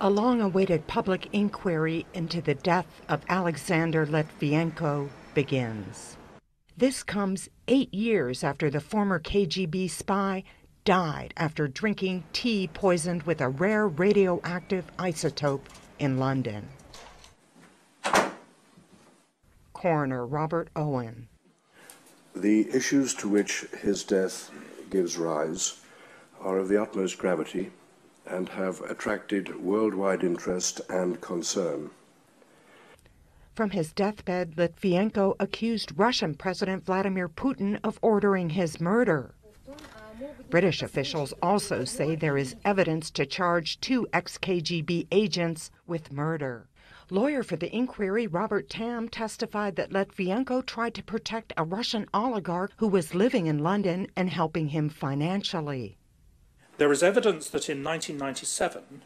A long-awaited public inquiry into the death of Alexander Litvinenko begins. This comes 8 years after the former KGB spy died after drinking tea poisoned with a rare radioactive isotope in London. Coroner Robert Owen. The issues to which his death gives rise are of the utmost gravity and have attracted worldwide interest and concern. From his deathbed, Litvinenko accused Russian President Vladimir Putin of ordering his murder. British officials also say there is evidence to charge 2 ex-KGB agents with murder. Lawyer for the inquiry, Robert Tam, testified that Litvinenko tried to protect a Russian oligarch who was living in London and helping him financially. There is evidence that in 1997,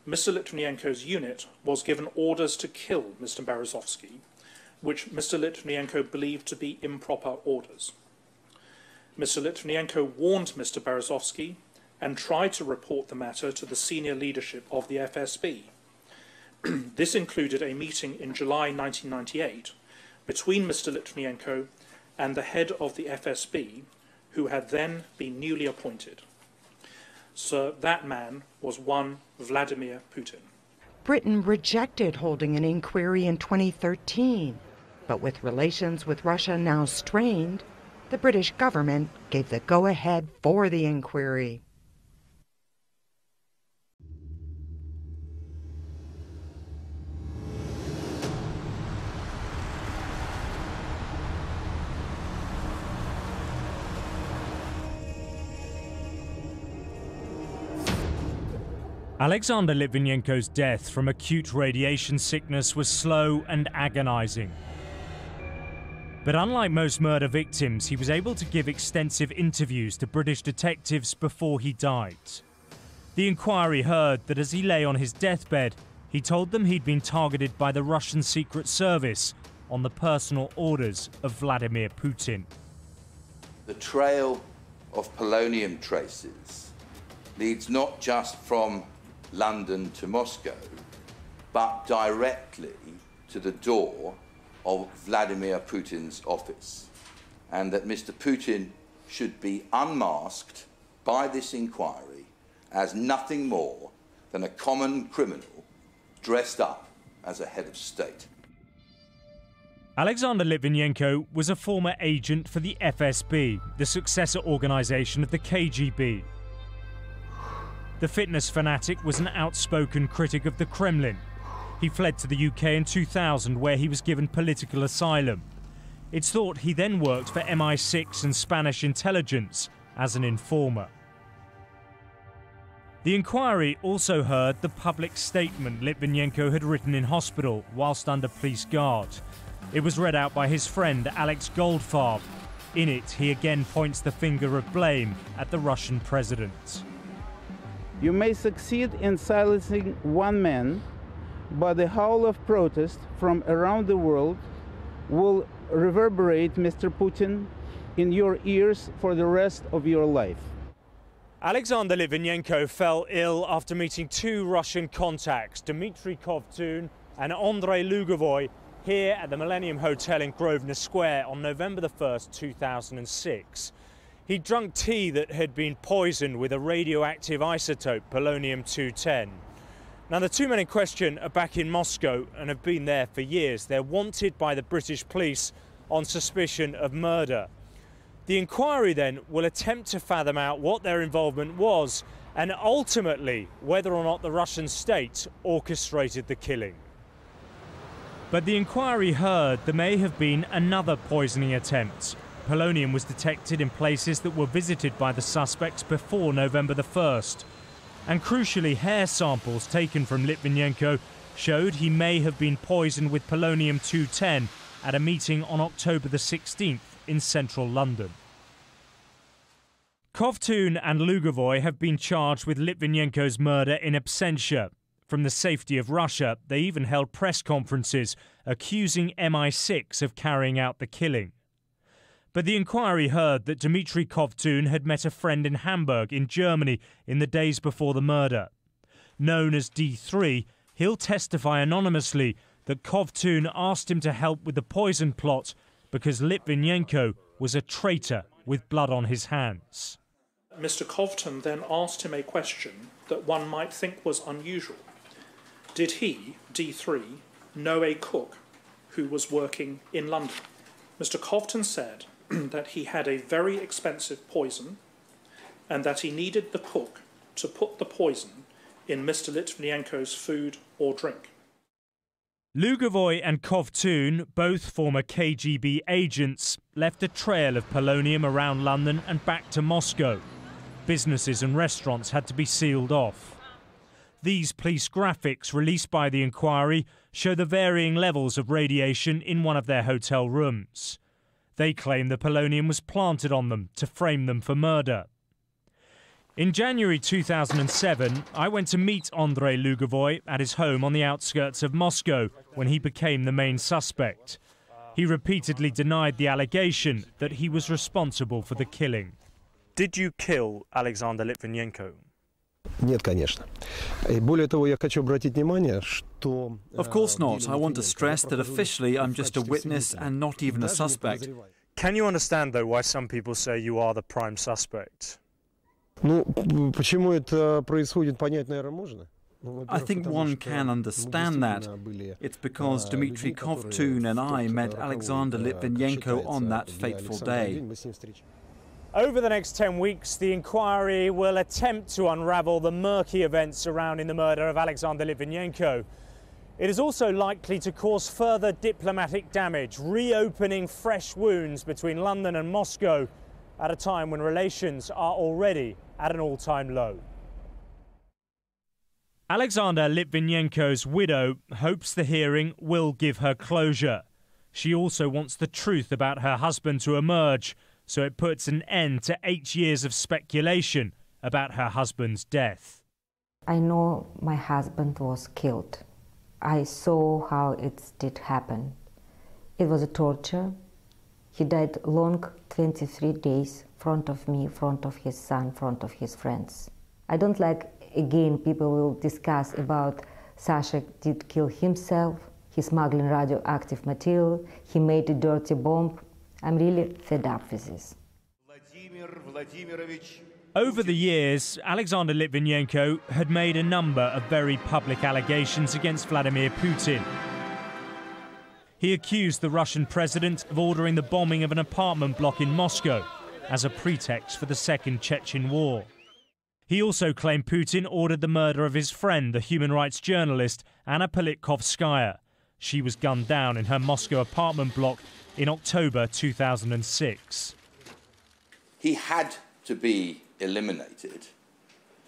Mr. Litvinenko's unit was given orders to kill Mr. Berezovsky, which Mr. Litvinenko believed to be improper orders. Mr. Litvinenko warned Mr. Berezovsky and tried to report the matter to the senior leadership of the FSB. This included a meeting in July 1998 between Mr. Litvinenko and the head of the FSB, who had then been newly appointed. So that man was one Vladimir Putin. Britain rejected holding an inquiry in 2013, but with relations with Russia now strained, the British government gave the go-ahead for the inquiry. Alexander Litvinenko's death from acute radiation sickness was slow and agonizing. But unlike most murder victims, he was able to give extensive interviews to British detectives before he died. The inquiry heard that as he lay on his deathbed, he told them he'd been targeted by the Russian Secret Service on the personal orders of Vladimir Putin. The trail of polonium traces leads not just from London to Moscow, but directly to the door of Vladimir Putin's office, and that Mr. Putin should be unmasked by this inquiry as nothing more than a common criminal dressed up as a head of state. Alexander Litvinenko was a former agent for the FSB, the successor organization of the KGB. The fitness fanatic was an outspoken critic of the Kremlin. He fled to the UK in 2000, where he was given political asylum. It's thought he then worked for MI6 and Spanish intelligence as an informer. The inquiry also heard the public statement Litvinenko had written in hospital whilst under police guard. It was read out by his friend Alex Goldfarb. In it, he again points the finger of blame at the Russian president. You may succeed in silencing one man, but the howl of protest from around the world will reverberate, Mr. Putin, in your ears for the rest of your life. Alexander Litvinenko fell ill after meeting 2 Russian contacts, Dmitry Kovtun and Andrei Lugovoy, here at the Millennium Hotel in Grosvenor Square on November the 1st, 2006. He'd drunk tea that had been poisoned with a radioactive isotope, polonium-210. Now, the 2 men in question are back in Moscow and have been there for years. They're wanted by the British police on suspicion of murder. The inquiry then will attempt to fathom out what their involvement was and ultimately whether or not the Russian state orchestrated the killing. But the inquiry heard there may have been another poisoning attempt. Polonium was detected in places that were visited by the suspects before November the 1st. And crucially, hair samples taken from Litvinenko showed he may have been poisoned with polonium-210 at a meeting on October the 16th in central London. Kovtun and Lugovoy have been charged with Litvinenko's murder in absentia. From the safety of Russia, they even held press conferences accusing MI6 of carrying out the killing. But the inquiry heard that Dmitry Kovtun had met a friend in Hamburg in Germany in the days before the murder. Known as D3, he'll testify anonymously that Kovtun asked him to help with the poison plot because Litvinenko was a traitor with blood on his hands. Mr. Kovtun then asked him a question that one might think was unusual. Did he, D3, know a cook who was working in London? Mr. Kovtun said that he had a very expensive poison and that he needed the cook to put the poison in Mr. Litvinenko's food or drink. Lugovoy and Kovtun, both former KGB agents, left a trail of polonium around London and back to Moscow. Businesses and restaurants had to be sealed off. These police graphics released by the inquiry show the varying levels of radiation in one of their hotel rooms. They claim the polonium was planted on them to frame them for murder. In January 2007, I went to meet Andrei Lugovoy at his home on the outskirts of Moscow when he became the main suspect. He repeatedly denied the allegation that he was responsible for the killing. Did you kill Alexander Litvinenko? Of course not. I want to stress that officially I'm just a witness and not even a suspect. Can you understand, though, why some people say you are the prime suspect? I think one can understand that. It's because Dmitry Kovtun and I met Alexander Litvinenko on that fateful day. Over the next 10 weeks, the inquiry will attempt to unravel the murky events surrounding the murder of Alexander Litvinenko. It is also likely to cause further diplomatic damage, reopening fresh wounds between London and Moscow at a time when relations are already at an all-time low. Alexander Litvinenko's widow hopes the hearing will give her closure. She also wants the truth about her husband to emerge, so it puts an end to 8 years of speculation about her husband's death. I know my husband was killed. I saw how it did happen. It was a torture. He died long 23 days in front of me, in front of his son, in front of his friends. I don't like, again, people will discuss about Sasha did kill himself, he's smuggling radioactive material, he made a dirty bomb. I'm really fed up with this. Over the years, Alexander Litvinenko had made a number of very public allegations against Vladimir Putin. He accused the Russian president of ordering the bombing of an apartment block in Moscow as a pretext for the Second Chechen War. He also claimed Putin ordered the murder of his friend, the human rights journalist Anna Politkovskaya. She was gunned down in her Moscow apartment block in October 2006. He had to be eliminated,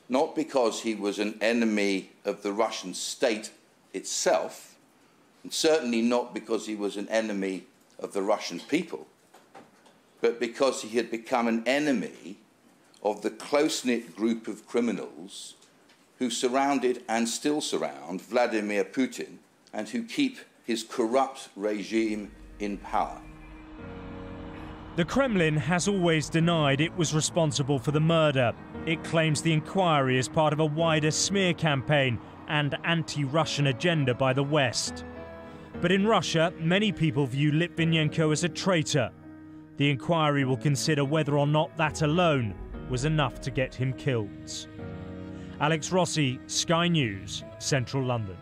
not because he was an enemy of the Russian state itself, and certainly not because he was an enemy of the Russian people, but because he had become an enemy of the close-knit group of criminals who surrounded and still surround Vladimir Putin and who keep his corrupt regime in power. The Kremlin has always denied it was responsible for the murder. It claims the inquiry is part of a wider smear campaign and anti-Russian agenda by the West. But in Russia, many people view Litvinenko as a traitor. The inquiry will consider whether or not that alone was enough to get him killed. Alex Rossi, Sky News, Central London.